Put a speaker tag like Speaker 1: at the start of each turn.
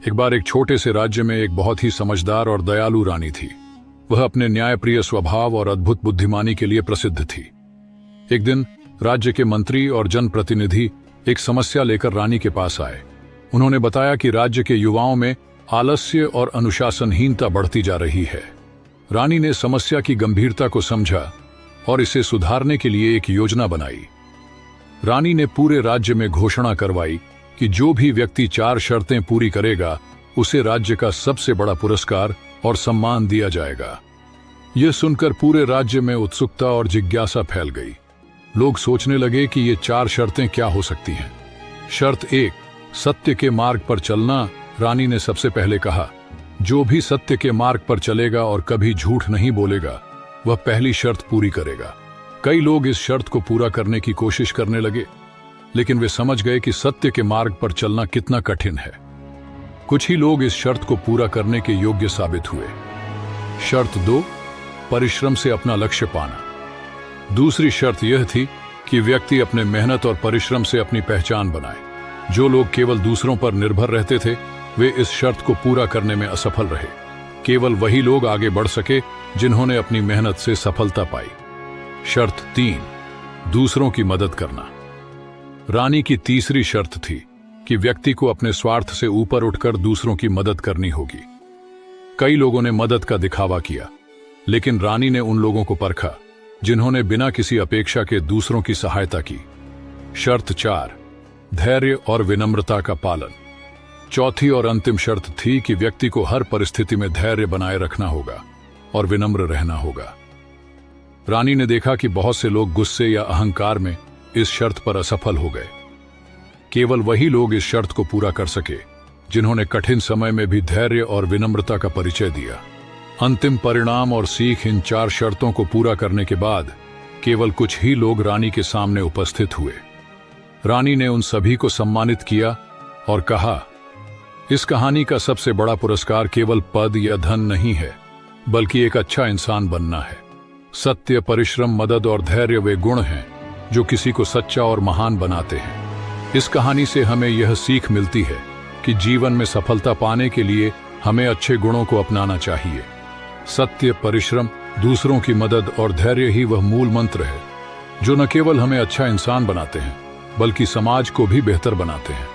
Speaker 1: एक बार एक छोटे से राज्य में एक बहुत ही समझदार और दयालु रानी थी। वह अपने न्यायप्रिय स्वभाव और अद्भुत बुद्धिमानी के लिए प्रसिद्ध थी। एक दिन राज्य के मंत्री और जनप्रतिनिधि एक समस्या लेकर रानी के पास आए। उन्होंने बताया कि राज्य के युवाओं में आलस्य और अनुशासनहीनता बढ़ती जा रही है। रानी ने समस्या की गंभीरता को समझा और इसे सुधारने के लिए एक योजना बनाई। रानी ने पूरे राज्य में घोषणा करवाई कि जो भी व्यक्ति 4 शर्तें पूरी करेगा उसे राज्य का सबसे बड़ा पुरस्कार और सम्मान दिया जाएगा। यह सुनकर पूरे राज्य में उत्सुकता और जिज्ञासा फैल गई। लोग सोचने लगे कि ये 4 शर्तें क्या हो सकती हैं। शर्त 1, सत्य के मार्ग पर चलना। रानी ने सबसे पहले कहा, जो भी सत्य के मार्ग पर चलेगा और कभी झूठ नहीं बोलेगा वह पहली शर्त पूरी करेगा। कई लोग इस शर्त को पूरा करने की कोशिश करने लगे, लेकिन वे समझ गए कि सत्य के मार्ग पर चलना कितना कठिन है। कुछ ही लोग इस शर्त को पूरा करने के योग्य साबित हुए। शर्त 2, परिश्रम से अपना लक्ष्य पाना। दूसरी शर्त यह थी कि व्यक्ति अपने मेहनत और परिश्रम से अपनी पहचान बनाए। जो लोग केवल दूसरों पर निर्भर रहते थे वे इस शर्त को पूरा करने में असफल रहे। केवल वही लोग आगे बढ़ सके जिन्होंने अपनी मेहनत से सफलता पाई। शर्त 3, दूसरों की मदद करना। रानी की तीसरी शर्त थी कि व्यक्ति को अपने स्वार्थ से ऊपर उठकर दूसरों की मदद करनी होगी। कई लोगों ने मदद का दिखावा किया, लेकिन रानी ने उन लोगों को परखा जिन्होंने बिना किसी अपेक्षा के दूसरों की सहायता की। शर्त 4, धैर्य और विनम्रता का पालन। चौथी और अंतिम शर्त थी कि व्यक्ति को हर परिस्थिति में धैर्य बनाए रखना होगा और विनम्र रहना होगा। रानी ने देखा कि बहुत से लोग गुस्से या अहंकार में इस शर्त पर असफल हो गए। केवल वही लोग इस शर्त को पूरा कर सके जिन्होंने कठिन समय में भी धैर्य और विनम्रता का परिचय दिया। अंतिम परिणाम और सीख, इन 4 शर्तों को पूरा करने के बाद केवल कुछ ही लोग रानी के सामने उपस्थित हुए। रानी ने उन सभी को सम्मानित किया और कहा, इस कहानी का सबसे बड़ा पुरस्कार केवल पद या धन नहीं है, बल्कि एक अच्छा इंसान बनना है। सत्य, परिश्रम, मदद और धैर्य वे गुण हैं जो किसी को सच्चा और महान बनाते हैं। इस कहानी से हमें यह सीख मिलती है कि जीवन में सफलता पाने के लिए हमें अच्छे गुणों को अपनाना चाहिए। सत्य, परिश्रम, दूसरों की मदद और धैर्य ही वह मूल मंत्र है जो न केवल हमें अच्छा इंसान बनाते हैं बल्कि समाज को भी बेहतर बनाते हैं।